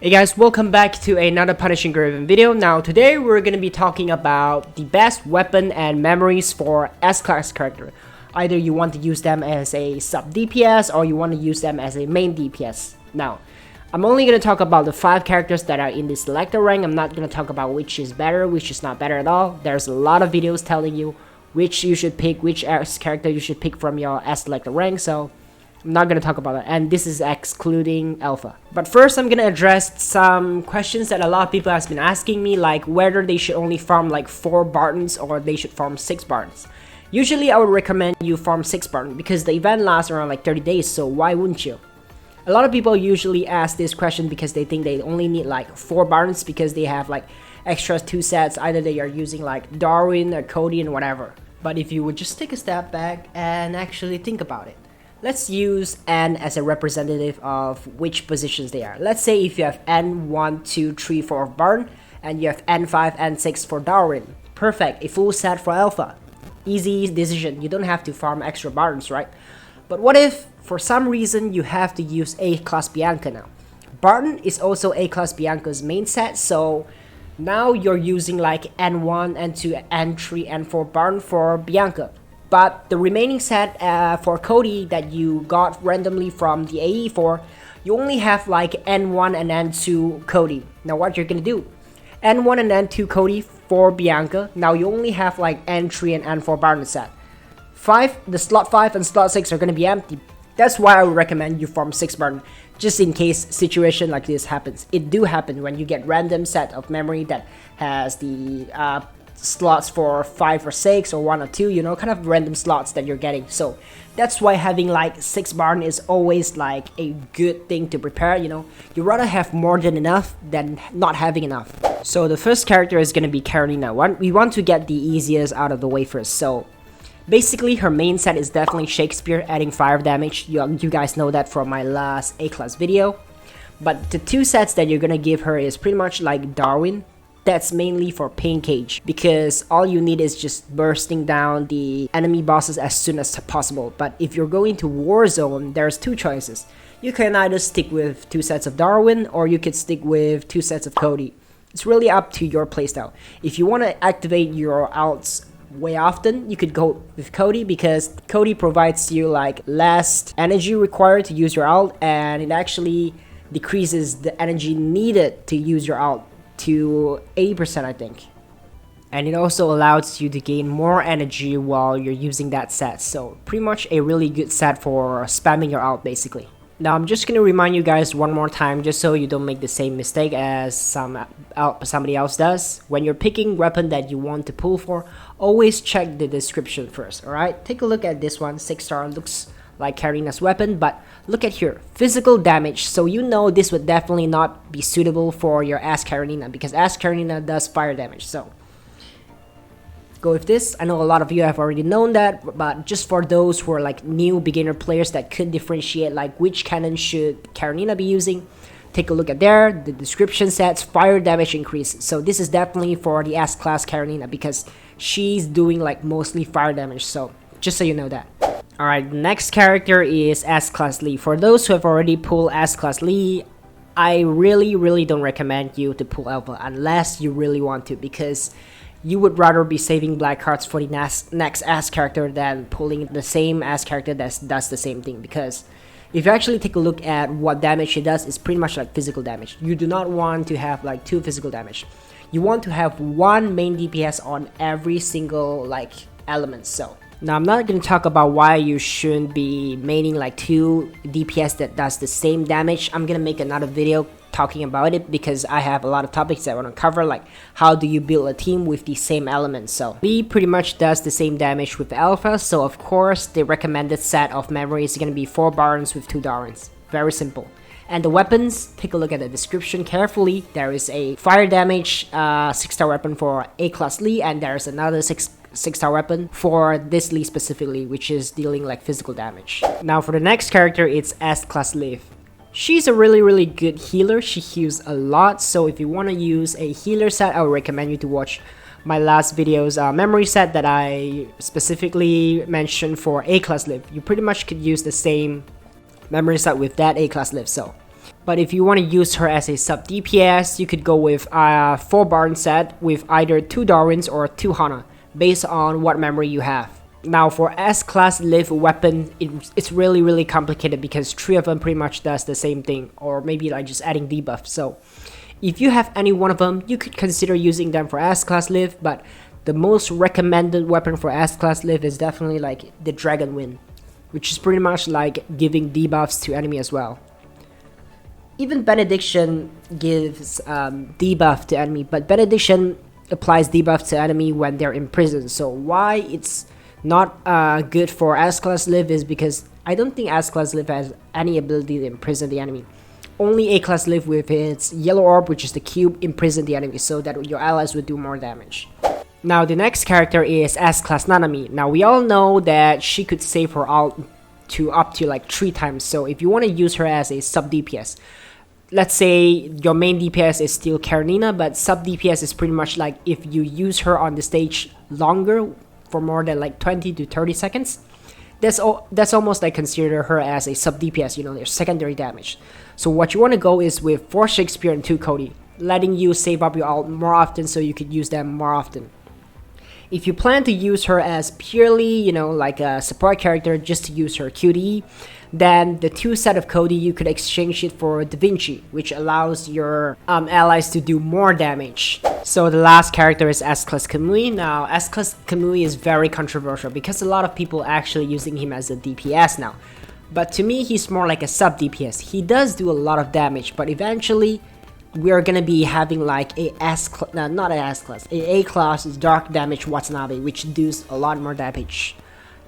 Hey guys, welcome back to another Punishing Griffin video. Now today we're going to be talking about the best weapon and memories for S-Class character. Either you want to use them as a sub DPS or you want to use them as a main DPS. Now, I'm only going to talk about the 5 characters that are in the selector rank. I'm not going to talk about which is better, which is not better at all. There's a lot of videos telling you which you should pick, which S character you should pick from your S selector rank, so I'm not going to talk about that, and this is excluding Alpha. But first, I'm going to address some questions that a lot of people have been asking me, like whether they should only farm like 4 Bartons or they should farm 6 Bartons. Usually, I would recommend you farm 6 Bartons because the event lasts around like 30 days, so why wouldn't you? A lot of people usually ask this question because they think they only need like 4 Bartons because they have like extra 2 sets, either they are using like Darwin or Cody and whatever. But if you would just take a step back and actually think about it. Let's use N as a representative of which positions they are. Let's say if you have N1, 2, 3, 4 of Barton, and you have N5, N6 for Darwin. Perfect, a full set for Alpha. Easy decision, you don't have to farm extra Bartons, right? But what if, for some reason, you have to use A-Class Bianca now? Barton is also A-Class Bianca's main set, so now you're using like N1, N2, N3, N4 Barton for Bianca. But the remaining set for Cody that you got randomly from the AE for, you only have like N1 and N2 Cody. Now what you're gonna do? N1 and N2 Cody for Bianca. Now you only have like N3 and N4 Barton set. The slot 5 and slot 6 are gonna be empty. That's why I would recommend you farm 6 Barton, just in case situation like this happens. It do happen when you get random set of memory that has the slots for 5 or 6 or 1 or 2, you know, kind of random slots that you're getting. So that's why having like 6 Barton is always like a good thing to prepare, you know. You rather have more than enough than not having enough. So the first character is going to be Karenina. We want to get the easiest out of the way first. So basically her main set is definitely Shakespeare, adding fire damage. You guys know that from my last A-Class video. But the 2 sets that you're going to give her is pretty much like Darwin. That's mainly for Pain Cage, because all you need is just bursting down the enemy bosses as soon as possible. But if you're going to Warzone, there's 2 choices. You can either stick with 2 sets of Darwin, or you could stick with 2 sets of Cody. It's really up to your playstyle. If you want to activate your ults way often, you could go with Cody, because Cody provides you like less energy required to use your ult, and it actually decreases the energy needed to use your ult to 80%, I think. And it also allows you to gain more energy while you're using that set. So pretty much a really good set for spamming your ult basically. Now I'm just going to remind you guys one more time, just so you don't make the same mistake as somebody else does. When you're picking weapon that you want to pull for, always check the description first, alright? Take a look at this one, 6-star, looks like Karenina's weapon, but look at here, physical damage. So you know this would definitely not be suitable for your Ass Karenina, because Ass Karenina does fire damage. So go with this. I know a lot of you have already known that, but just for those who are like new beginner players that could differentiate like which cannon should Karenina be using, take a look at there. The description says fire damage increase. So this is definitely for the S class Karenina, because she's doing like mostly fire damage. So just so you know that. Alright, next character is S-Class Lee. For those who have already pulled S-Class Lee, I really don't recommend you to pull Alpha unless you really want to, because you would rather be saving black cards for the next S character than pulling the same S character that does the same thing. Because if you actually take a look at what damage she does, it's pretty much like physical damage. You do not want to have like 2 physical damage. You want to have 1 main DPS on every single like element. So now I'm not going to talk about why you shouldn't be maining like 2 DPS that does the same damage. I'm going to make another video talking about it, because I have a lot of topics that I want to cover, like how do you build a team with the same elements. So Lee pretty much does the same damage with Alpha, so of course the recommended set of memory is going to be 4 Bartons with 2 Darwins. Very simple. And the weapons, take a look at the description carefully. There is a fire damage 6-star weapon for A-Class Lee, and there is another 6-star weapon for this Lee specifically, which is dealing like physical damage. Now for the next character, it's S-Class Liv. She's a really good healer. She heals a lot, so if you want to use a healer set, I would recommend you to watch my last video's memory set that I specifically mentioned for A-Class Liv. You pretty much could use the same memory set with that A-Class Liv. So But if you want to use her as a sub DPS, you could go with a 4 Barton set with either 2 Darwins or 2 Hana, based on what memory you have. Now for S-class live weapon, it's really complicated because 3 of them pretty much does the same thing, or maybe like just adding debuff. So if you have any one of them, you could consider using them for S-class live, but the most recommended weapon for S-class live is definitely like the Dragon Wind, which is pretty much like giving debuffs to enemy as well. Even Benediction gives debuff to enemy, but Benediction applies debuff to enemy when they're in prison. So why it's not good for S-class live is because I don't think S-class live has any ability to imprison the enemy. Only A-class live with its yellow orb, which is the cube, imprison the enemy so that your allies would do more damage. Now the next character is S-class Nanami. Now we all know that she could save her ult to up to like 3 times. So if you want to use her as a sub DPS, let's say your main DPS is still Karenina, but sub DPS is pretty much like if you use her on the stage longer for more than like 20 to 30 seconds, that's almost like consider her as a sub DPS, you know, their secondary damage. So what you want to go is with 4 Shakespeare and 2 Cody, letting you save up your ult more often so you could use them more often. If you plan to use her as purely, you know, like a support character just to use her QTE, then the 2 set of Cody you could exchange it for Da Vinci, which allows your allies to do more damage. So the last character is S-class Kamui. Now S-class Kamui is very controversial because a lot of people actually using him as a DPS now. But to me, he's more like a sub DPS. He does do a lot of damage, but eventually we are gonna be having like a not a S-class, A-class dark damage Watanabe, which does a lot more damage.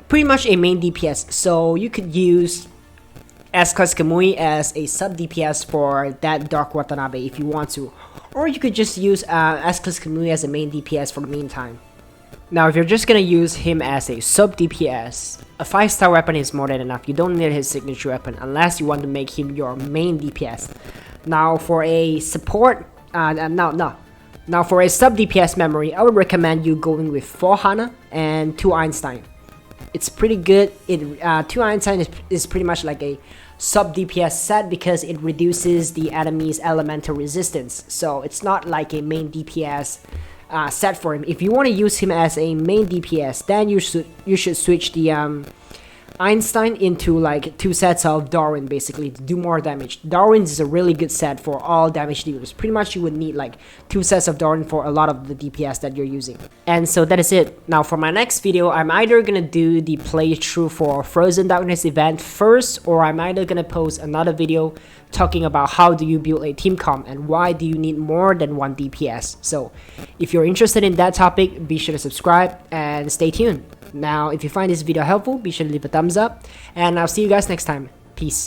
Pretty much a main DPS, so you could use S-class Kamui as a sub DPS for that dark Watanabe if you want to. Or you could just use S-class Kamui as a main DPS for the meantime. Now if you're just gonna use him as a sub DPS, a 5-star weapon is more than enough. You don't need his signature weapon unless you want to make him your main DPS. Now for a support, now for a sub DPS memory, I would recommend you going with 4 Hana and 2 Einstein. It's pretty good. 2 Einstein is pretty much like a sub DPS set because it reduces the enemy's elemental resistance. So it's not like a main DPS set for him. If you want to use him as a main DPS, then you should switch the Einstein into like 2 sets of Darwin basically to do more damage. Darwin is a really good set for all damage dealers. Pretty much you would need like 2 sets of Darwin for a lot of the DPS that you're using. And so that is it. Now for my next video, I'm either gonna do the playthrough for Frozen Darkness event first, or I'm either gonna post another video talking about how do you build a team comp and why do you need more than 1 DPS. So if you're interested in that topic, be sure to subscribe and stay tuned. Now, if you find this video helpful, be sure to leave a thumbs up, and I'll see you guys next time. Peace.